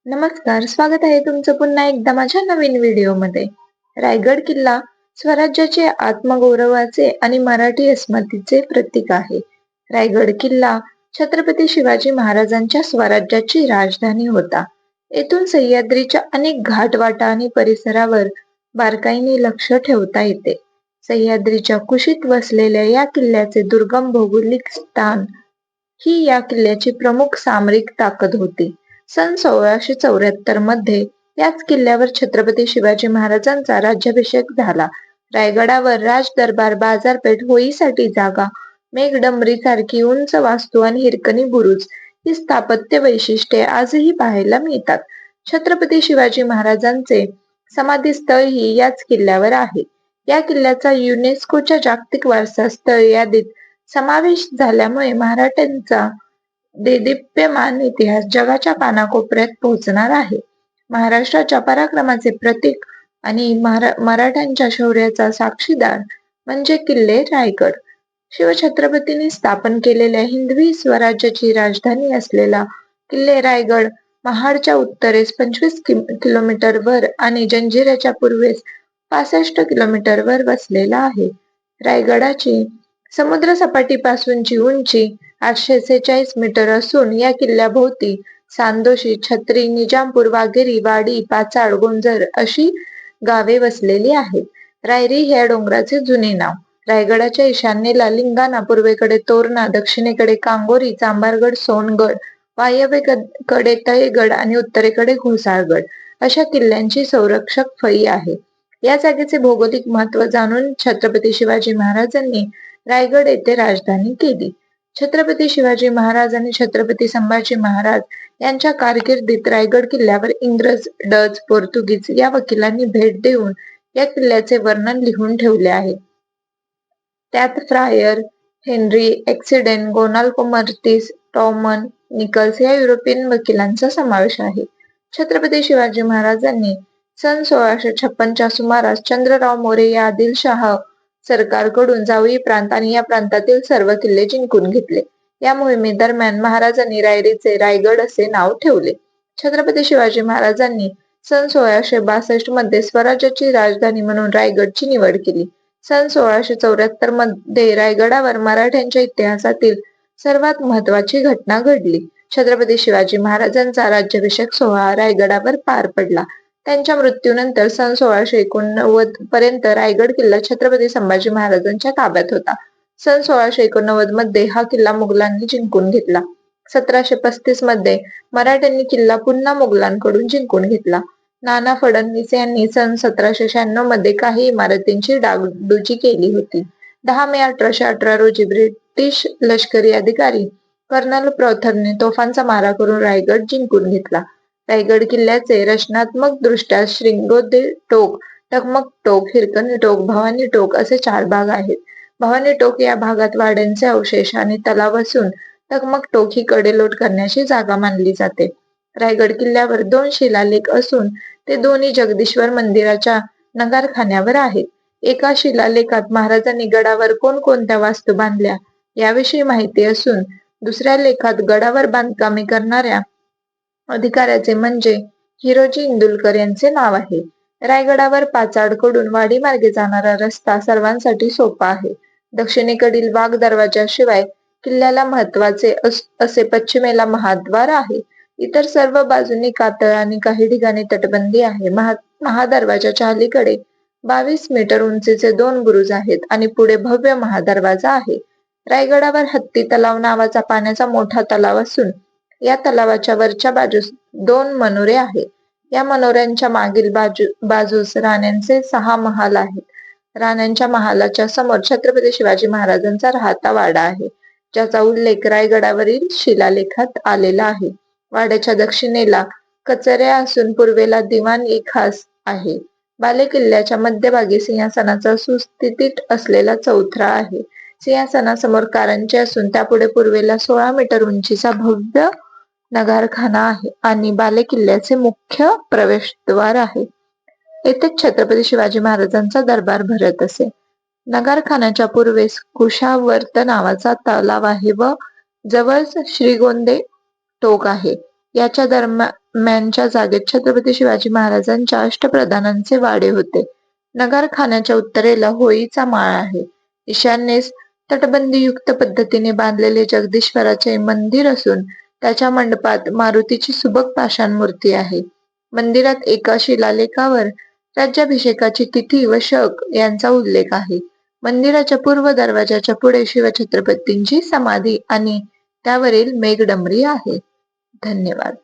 नमस्कार, स्वागत आहे तुमचं पुन्हा एकदा माझ्या नवीन व्हिडिओमध्ये. रायगड किल्ला स्वराज्याचे आत्मगौरवाचे आणि मराठी अस्मितेचे प्रतीक आहे. रायगड किल्ला छत्रपती शिवाजी महाराजांच्या स्वराज्याची राजधानी होता. येथून सह्याद्रीच्या अनेक घाटवाटा आणि परिसरावर बारकाईने लक्ष ठेवता येते. सह्याद्रीच्या कुशीत वसलेल्या या किल्ल्याचे दुर्गम भौगोलिक स्थान ही या किल्ल्याची प्रमुख सामरिक ताकद होती. सन 1674 मध्ये याच किल्ल्यावर छत्रपती शिवाजी महाराजांचा राज्याभिषेक झाला. रायगडावर राज दरबार, बाजारपेठ, होळीसाठी जागा, मेघडंबरी सारखी उंच वास्तू आणि हिरकणी बुरुज ही स्थापत्य वैशिष्ट्ये आजही पाहायला मिळतात. छत्रपती शिवाजी महाराजांचे समाधीस्थळही याच किल्ल्यावर आहे. या किल्ल्याचा युनेस्कोच्या जागतिक वारसा स्थळ यादीत समावेश झाल्यामुळे मराठ्यांचा देदीप्यमान इतिहास जगाच्या कानाकोपऱ्यात पोहोचणार आहे. महाराष्ट्राच्या पराक्रमाचे प्रतीक आणि मराठ्यांच्या शौर्याचा साक्षीदार म्हणजे किल्ले रायगड. शिवछत्रपतींनी स्थापन केलेल्या हिंदवी स्वराज्याची राजधानी असलेला किल्ले रायगड महाडच्या उत्तरेस 25 किलोमीटरवर आणि जंजिऱ्याच्या पूर्वेस 65 किलोमीटरवर वसलेला आहे. रायगडाची समुद्रसपाटीपासूनची उंची 846 मीटर असून या किल्ल्याभोवती सांदोशी, छत्री, निजामपूर, वाघेरी, वाडी, पाचाड, गोंजर अशी गावे वसलेली आहेत. रायरी हे या डोंगराचे जुने नाव. रायगडाच्या ईशान्येला लिंगाणा, पूर्वेकडे तोरणा, दक्षिणेकडे कांगोरी, चांभारगड, सोनगड, वायव्येकडे तळेगड आणि उत्तरेकडे घोसाळगड अशा किल्ल्यांची संरक्षक फळी आहे. या जागेचे भौगोलिक महत्त्व जाणून छत्रपती शिवाजी महाराजांनी रायगड येथे राजधानी केली. छत्रपती शिवाजी महाराज आणि छत्रपती संभाजी महाराज यांच्या कारकिर्दीत रायगड किल्ल्यावर इंग्रज, डच, पोर्तुगीज या वकिलांनी भेट देऊन या किल्ल्याचे वर्णन लिहून ठेवले आहे. त्यात फ्रायर, हेनरी ॲक्सिडेंट, गोनाल्को मर्तीस, टॉमन निकल्स या युरोपियन वकिलांचा समावेश आहे. छत्रपती शिवाजी महाराजांनी सन 1656च्या सुमारास चंद्रराव मोरे या आदिलशाह सरकारकडून जावळी प्रांत आणि या प्रांतातील सर्व किल्ले जिंकून घेतले. या मोहिमेदरम्यान महाराजांनी रायरीचे रायगड असे नाव ठेवले. छत्रपती शिवाजी महाराजांनी सन 1662 मध्ये स्वराज्याची राजधानी म्हणून रायगडची निवड केली. सन 1674 मध्ये रायगडावर मराठ्यांच्या इतिहासातील सर्वात महत्वाची घटना घडली. छत्रपती शिवाजी महाराजांचा राज्याभिषेक सोहळा रायगडावर पार पडला. त्यांच्या मृत्यूनंतर सन 1689 पर्यंत रायगड किल्ला छत्रपती संभाजी महाराजांच्या ताब्यात होता. सन 1689 मध्ये हा किल्ला मुघलांनी जिंकून घेतला. 1735 मध्ये मराठ्यांनी किल्ला पुन्हा मुघलांकडून जिंकून घेतला. नाना फडणवीस यांनी सन 1796 मध्ये काही इमारतींची डागडुजी केली होती. 10 मे 1818 रोजी ब्रिटिश लष्करी अधिकारी कर्नल प्रॉथरने तोफांचा मारा करून रायगड जिंकून घेतला. रायगड किल्ल्याचे रचनात्मक दृष्ट्या श्रीगोंदे टोक, टकमक टोक, हिरकणी टोक, भवानी टोक असे 4 भाग आहेत. भवानी टोक या भागात वाड्यांचे अवशेष आणि तलाव असून टकमक टोक ही कडेलोट करण्याची जागा मानली जाते. रायगड किल्ल्यावर 2 शिलालेख असून ते दोन्ही जगदीश्वर मंदिराच्या नगारखान्यावर आहेत. एका शिलालेखात महाराजांनी गडावर कोणकोणत्या वास्तू बांधल्या याविषयी माहिती असून दुसऱ्या लेखात गडावर बांधकामे करणाऱ्या अधिकाऱ्याचे म्हणजे हिरोजी इंदुलकर यांचे नाव आहे. रायगडावर पाचाडकडून वाडी मार्गे जाणारा रस्ता सर्वांसाठी सोपा आहे. दक्षिणेकडील वाघ दरवाजाशिवाय किल्ल्याला महत्वाचे असे पश्चिमेला महाद्वार आहे. इतर सर्व बाजूंनी कातळ आणि काही ठिकाणी तटबंदी आहे. महादरवाजाच्या अलीकडे 22 मीटर उंचीचे 2 बुरुज आहेत आणि पुढे भव्य महादरवाजा आहे. रायगडावर हत्ती तलाव नावाचा पाण्याचा मोठा तलाव असून या तलावाच्या वरच्या बाजूस 2 मनोरे आहेत. या मनोऱ्यांच्या मागील बाजूस राण्यांचे 6 महाल आहेत. राण्यांच्या महालाच्या समोर छत्रपती शिवाजी महाराजांचा राहता वाडा आहे, ज्याचा उल्लेख रायगडावरील शिलालेखात आलेला आहे. वाड्याच्या दक्षिणेला कचऱ्या असून पूर्वेला दिवाण-ई खास आहे. बालेकिल्ल्याच्या मध्यभागी सिंहासनाचा सुस्थितीत असलेला चौथरा आहे. सिंहासनासमोर कारंजे असून त्यापुढे पूर्वेला 16 मीटर उंचीचा भव्य नगारखाना आहे आणि बालेकिल्ल्याचे मुख्य प्रवेशद्वार आहे. येथेच छत्रपती शिवाजी महाराजांचा दरबार भरत असे. नगारखान्याच्या पूर्वेस कुशावर्त नावाचा तलाव आहे व जवळच श्रीगोंदे टोक आहे. याच्या मॅनच्या जागेत छत्रपती शिवाजी महाराजांच्या अष्टप्रधानांचे वाडे होते. नगारखान्याच्या उत्तरेला होळीचा माळ आहे. ईशान्येस तटबंदीयुक्त पद्धतीने बांधलेले जगदीश्वराचे मंदिर असून त्याच्या मंडपात मारुतीची सुबक पाषाण मूर्ती आहे. मंदिरात एका शिलालेखावर राज्याभिषेकाची तिथी व शक यांचा उल्लेख आहे. मंदिराच्या पूर्व दरवाजाच्या पुढे शिवछत्रपतींची समाधी आणि त्यावरील मेघडंबरी आहे. धन्यवाद.